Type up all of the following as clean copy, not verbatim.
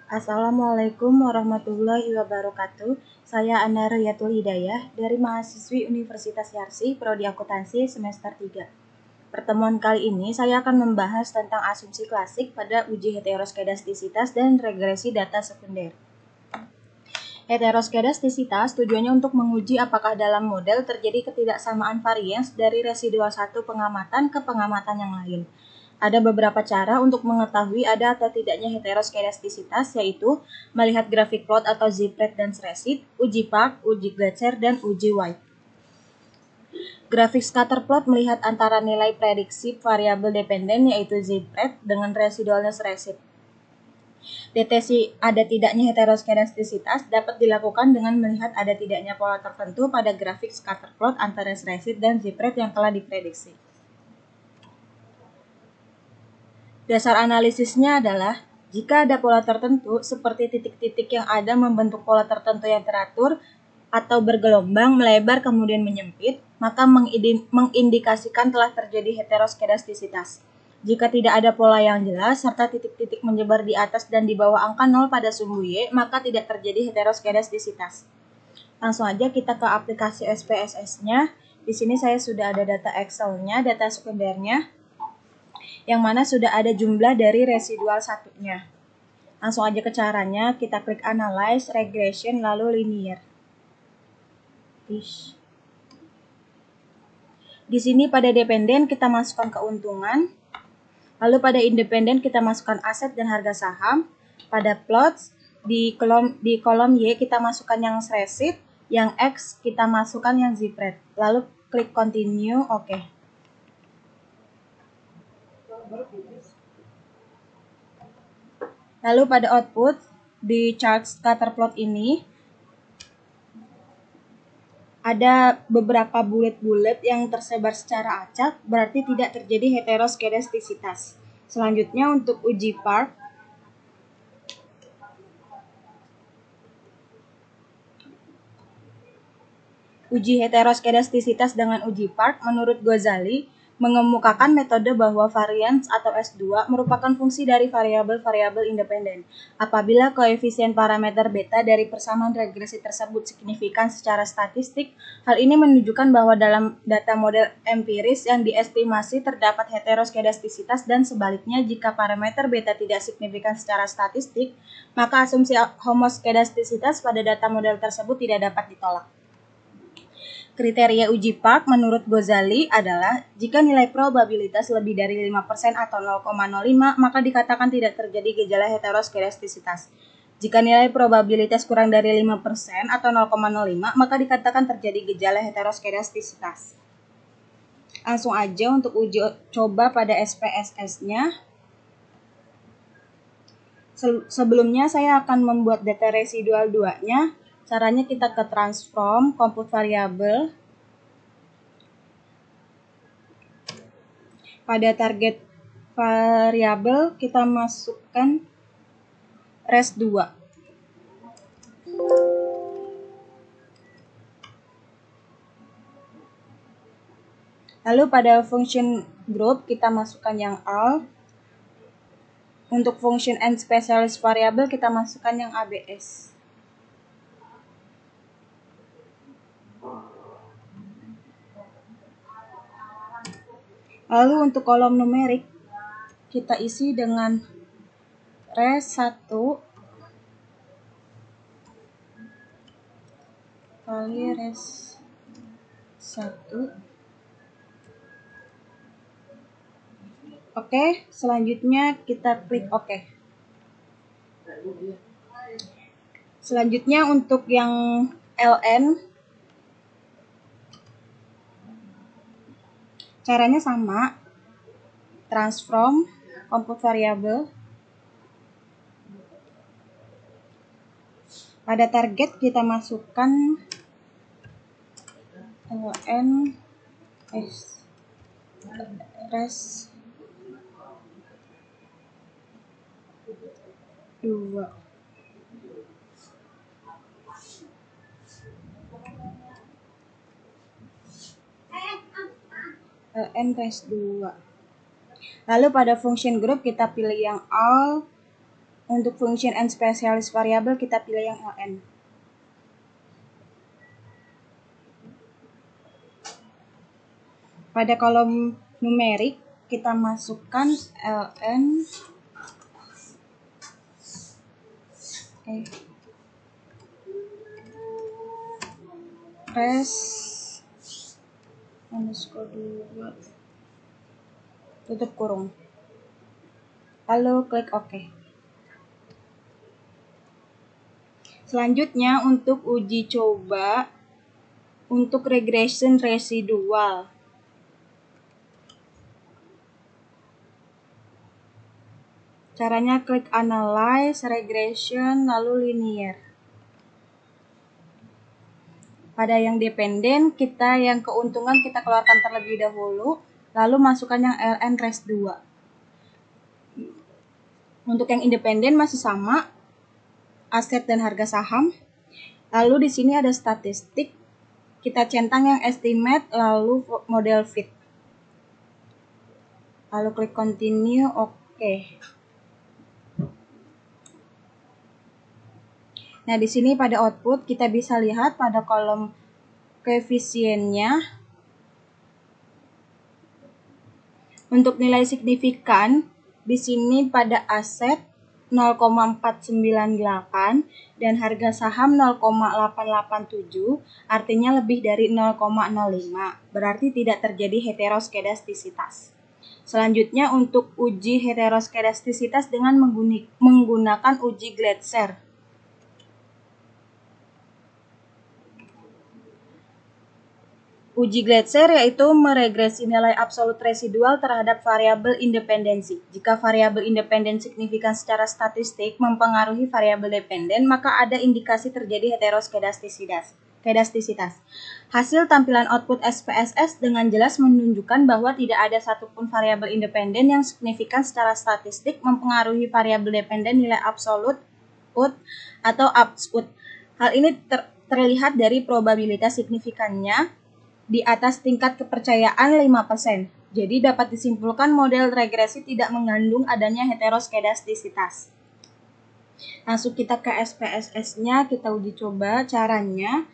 Assalamualaikum warahmatullahi wabarakatuh. Saya Ana Riyatul Hidayah dari mahasiswi Universitas Yarsi, Prodi Akuntansi semester 3. Pertemuan kali ini saya akan membahas tentang asumsi klasik pada uji heteroskedastisitas dan regresi data sekunder. Heteroskedastisitas tujuannya untuk menguji apakah dalam model terjadi ketidaksamaan varians dari residual satu pengamatan ke pengamatan yang lain. Ada beberapa cara untuk mengetahui ada atau tidaknya heteroskedastisitas, yaitu melihat grafik plot atau Z-Pret dan Sresit, uji Park, uji Glatzer, dan uji White. Grafik scatter plot melihat antara nilai prediksi variabel dependen yaitu Z-Pret dengan residualnya Sresit. Deteksi ada tidaknya heteroskedastisitas dapat dilakukan dengan melihat ada tidaknya pola tertentu pada grafik scatter plot antara Sresit dan Z-Pret yang telah diprediksi. Dasar analisisnya adalah, jika ada pola tertentu, seperti titik-titik yang ada membentuk pola tertentu yang teratur atau bergelombang, melebar kemudian menyempit, maka mengindikasikan telah terjadi heteroskedastisitas. Jika tidak ada pola yang jelas, serta titik-titik menyebar di atas dan di bawah angka 0 pada sumbu Y, maka tidak terjadi heteroskedastisitas. Langsung aja kita ke aplikasi SPSS-nya. Di sini saya sudah ada data Excel-nya, data sekundernya, yang mana sudah ada jumlah dari residual satunya. Langsung aja ke caranya, kita klik Analyze, Regression, lalu Linear. Di sini pada dependen kita masukkan keuntungan, lalu pada independen kita masukkan aset dan harga saham. Pada plots, di kolom Y kita masukkan yang Sresit, yang X kita masukkan yang Z-Pret. Lalu klik Continue, oke. Lalu pada output, di chart scatter plot ini, ada beberapa bulet-bulet yang tersebar secara acak, berarti tidak terjadi heteroskedastisitas. Selanjutnya untuk uji Park, uji heteroskedastisitas dengan uji Park menurut Ghazali mengemukakan metode bahwa varians atau S2 merupakan fungsi dari variabel-variabel independen. Apabila koefisien parameter beta dari persamaan regresi tersebut signifikan secara statistik, hal ini menunjukkan bahwa dalam data model empiris yang diestimasi terdapat heteroskedastisitas, dan sebaliknya jika parameter beta tidak signifikan secara statistik, maka asumsi homoskedastisitas pada data model tersebut tidak dapat ditolak. Kriteria uji Park menurut Ghazali adalah jika nilai probabilitas lebih dari 5% atau 0,05, maka dikatakan tidak terjadi gejala heteroskedastisitas. Jika nilai probabilitas kurang dari 5% atau 0,05, maka dikatakan terjadi gejala heteroskedastisitas. Langsung aja untuk uji coba pada SPSS-nya. Sebelumnya saya akan membuat data residual 2-nya. Caranya kita ke transform, compute variable. Pada target variabel kita masukkan res2. Lalu pada function group kita masukkan yang all. Untuk function and specialist variable kita masukkan yang ABS. Lalu untuk kolom numerik kita isi dengan res1 kali res1. Oke, selanjutnya kita klik OK. Selanjutnya untuk yang ln, caranya sama, transform, compute variable. Pada target kita masukkan ln res 2. ln res 2. Lalu pada function group kita pilih yang all, Untuk function and specialist variable kita pilih yang ln. Pada kolom numerik kita masukkan ln res underscore 2 tutup kurung, lalu klik OK. Selanjutnya untuk uji coba untuk regression residual. Caranya klik analyze, regression, lalu linear. Pada yang dependen, yang keuntungan kita keluarkan terlebih dahulu, lalu masukkan yang ln res 2. Untuk yang independen masih sama, aset dan harga saham. Lalu di sini ada statistik, kita centang yang estimate, lalu model fit. Lalu klik continue, oke. Nah, di sini pada output kita bisa lihat pada kolom koefisiennya. Untuk nilai signifikan di sini pada aset 0,498 dan harga saham 0,887, artinya lebih dari 0,05. Berarti tidak terjadi heteroskedastisitas. Selanjutnya untuk uji heteroskedastisitas dengan menggunakan uji Gletser. Uji Gletser yaitu meregresi nilai absolut residual terhadap variabel independensi. Jika variabel independen signifikan secara statistik mempengaruhi variabel dependen, maka ada indikasi terjadi heteroskedastisitas. Hasil tampilan output SPSS dengan jelas menunjukkan bahwa tidak ada satupun variabel independen yang signifikan secara statistik mempengaruhi variabel dependen nilai absolut atau absolut. Hal ini terlihat dari probabilitas signifikannya di atas tingkat kepercayaan 5%. Jadi dapat disimpulkan model regresi tidak mengandung adanya heteroskedastisitas. Langsung kita ke SPSS-nya, kita uji coba caranya.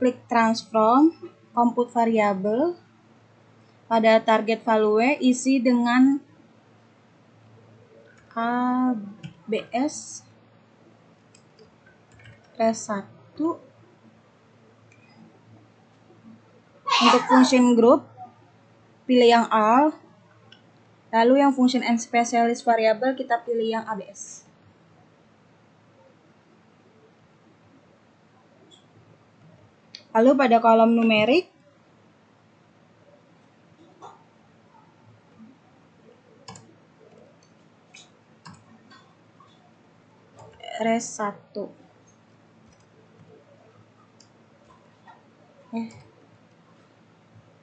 Klik transform, compute variable. Pada target value isi dengan ABS res 1. Untuk function group, pilih yang all. Lalu yang function and specialist variable kita pilih yang ABS. Lalu pada kolom numerik, res 1.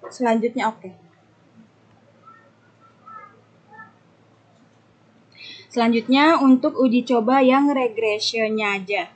Selanjutnya oke. Selanjutnya untuk uji coba yang regressionnya aja.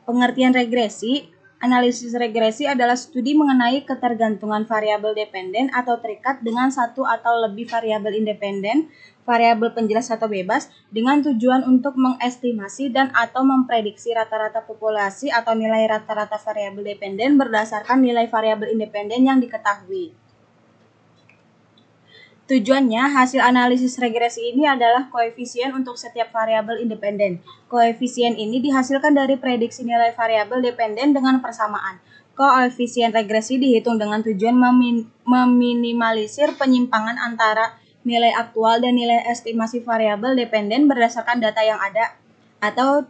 Pengertian regresi. Analisis regresi adalah studi mengenai ketergantungan variabel dependen atau terikat dengan satu atau lebih variabel independen, variabel penjelas atau bebas, dengan tujuan untuk mengestimasi dan atau memprediksi rata-rata populasi atau nilai rata-rata variabel dependen berdasarkan nilai variabel independen yang diketahui. Tujuannya, hasil analisis regresi ini adalah koefisien untuk setiap variabel independen. Koefisien ini dihasilkan dari prediksi nilai variabel dependen dengan persamaan. Koefisien regresi dihitung dengan tujuan meminimalisir penyimpangan antara nilai aktual dan nilai estimasi variabel dependen berdasarkan data yang ada, atau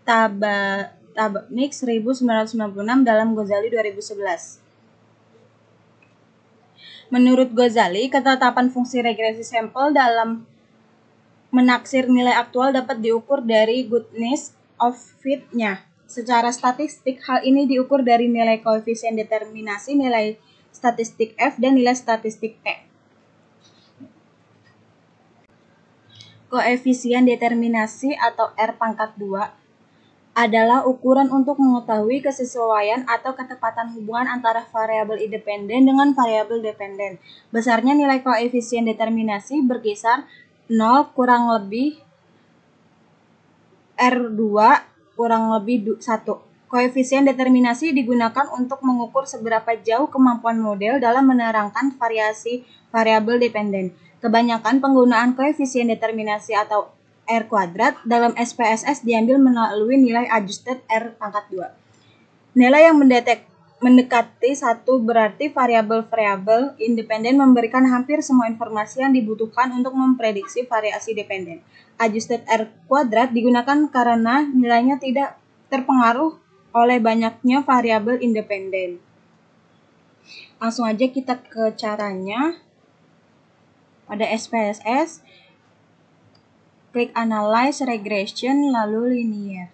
Tabnik 1996 dalam Ghazali 2011. Menurut Ghazali, ketetapan fungsi regresi sampel dalam menaksir nilai aktual dapat diukur dari goodness of fit-nya. Secara statistik, hal ini diukur dari nilai koefisien determinasi, nilai statistik F, dan nilai statistik T. Koefisien determinasi atau R pangkat 2 adalah ukuran untuk mengetahui kesesuaian atau ketepatan hubungan antara variabel independen dengan variabel dependen. Besarnya nilai koefisien determinasi berkisar 0 kurang lebih R2 kurang lebih 1. Koefisien determinasi digunakan untuk mengukur seberapa jauh kemampuan model dalam menerangkan variasi variabel dependen. Kebanyakan penggunaan koefisien determinasi atau R kuadrat dalam SPSS diambil melalui nilai adjusted R pangkat 2. Nilai yang mendekati 1 berarti variabel-variabel independen memberikan hampir semua informasi yang dibutuhkan untuk memprediksi variasi dependen. Adjusted R kuadrat digunakan karena nilainya tidak terpengaruh oleh banyaknya variabel independen. Langsung aja kita ke caranya. Pada SPSS, klik Analyze Regression lalu Linear.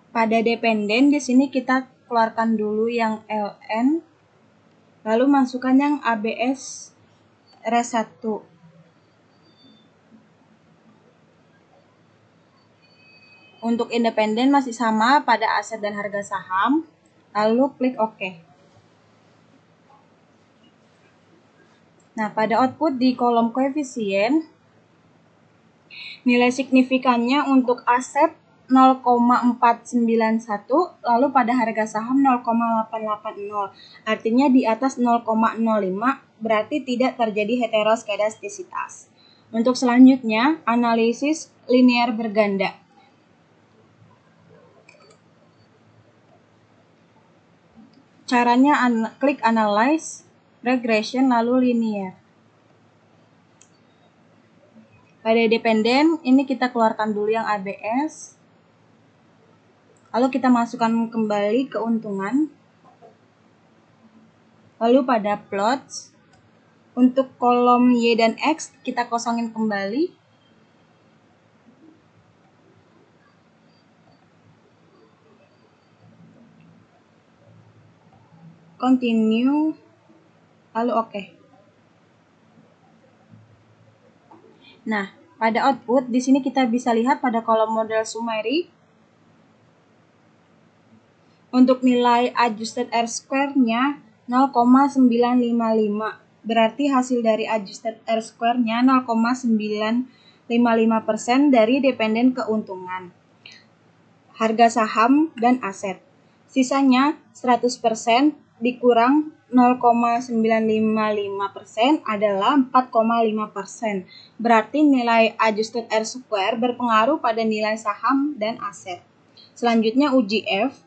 Pada dependen di sini kita keluarkan dulu yang ln, lalu masukkan yang ABS res 1. Untuk independen masih sama pada aset dan harga saham, lalu klik OK. Nah, pada output di kolom koefisien, nilai signifikannya untuk aset 0,491, lalu pada harga saham 0,880. Artinya di atas 0,05 berarti tidak terjadi heteroskedastisitas. Untuk selanjutnya, analisis linear berganda. Caranya klik Analyze Regression lalu Linear. Pada dependen, ini kita keluarkan dulu yang ABS. Lalu kita masukkan kembali keuntungan. Lalu pada plots, untuk kolom Y dan X kita kosongin kembali. Continue, lalu OK. Nah, pada output di sini kita bisa lihat pada kolom model summary untuk nilai adjusted R square-nya 0,955. Berarti hasil dari adjusted R square-nya 0,955% dari dependen keuntungan, harga saham, dan aset. Sisanya 100% dikurang 0,955% adalah 4,5%. Berarti nilai adjusted R square berpengaruh pada nilai saham dan aset. Selanjutnya uji F.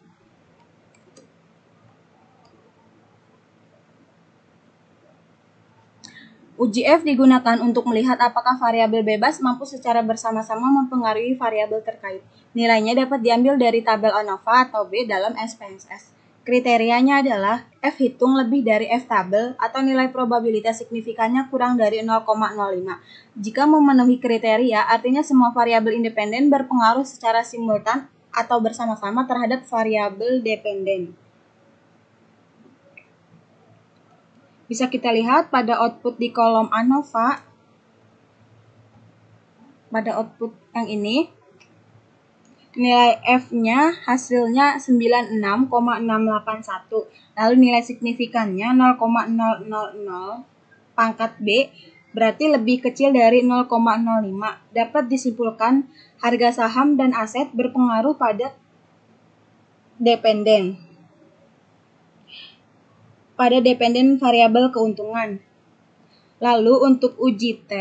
Uji F digunakan untuk melihat apakah variabel bebas mampu secara bersama-sama mempengaruhi variabel terkait. Nilainya dapat diambil dari tabel ANOVA atau B dalam SPSS. Kriterianya adalah F hitung lebih dari F tabel atau nilai probabilitas signifikannya kurang dari 0,05. Jika memenuhi kriteria, artinya semua variabel independen berpengaruh secara simultan atau bersama-sama terhadap variabel dependen. Bisa kita lihat pada output di kolom ANOVA, pada output yang ini, nilai F-nya hasilnya 96,681, lalu nilai signifikannya 0,000 pangkat B, berarti lebih kecil dari 0,05. Dapat disimpulkan harga saham dan aset berpengaruh pada dependen. Pada dependen variabel keuntungan. Lalu untuk uji T,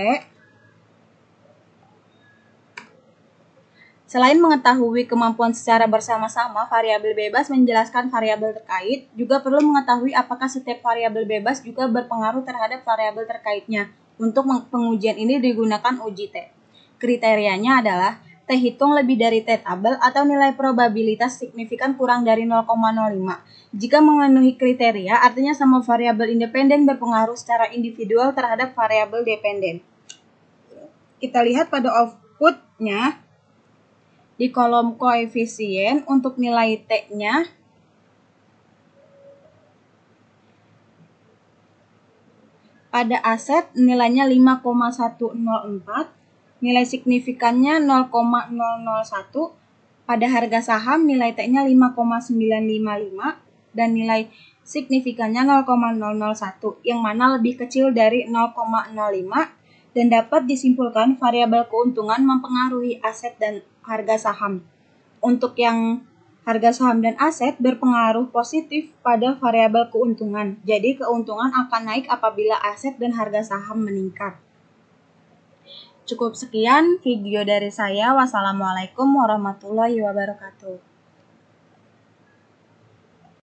selain mengetahui kemampuan secara bersama-sama, variabel bebas menjelaskan variabel terkait, juga perlu mengetahui apakah setiap variabel bebas juga berpengaruh terhadap variabel terkaitnya. Untuk pengujian ini digunakan uji T. Kriterianya adalah T hitung lebih dari T tabel atau nilai probabilitas signifikan kurang dari 0,05. Jika memenuhi kriteria, artinya semua variabel independen berpengaruh secara individual terhadap variabel dependen. Kita lihat pada outputnya di kolom koefisien untuk nilai T-nya pada aset nilainya 5,104, nilai signifikannya 0,001, pada harga saham nilai T-nya 5,955 dan nilai signifikannya 0,001 yang mana lebih kecil dari 0,05 dan dapat disimpulkan variabel keuntungan mempengaruhi aset dan harga saham. Untuk yang harga saham dan aset berpengaruh positif pada variabel keuntungan. Jadi keuntungan akan naik apabila aset dan harga saham meningkat. Cukup sekian video dari saya. Wassalamualaikum warahmatullahi wabarakatuh.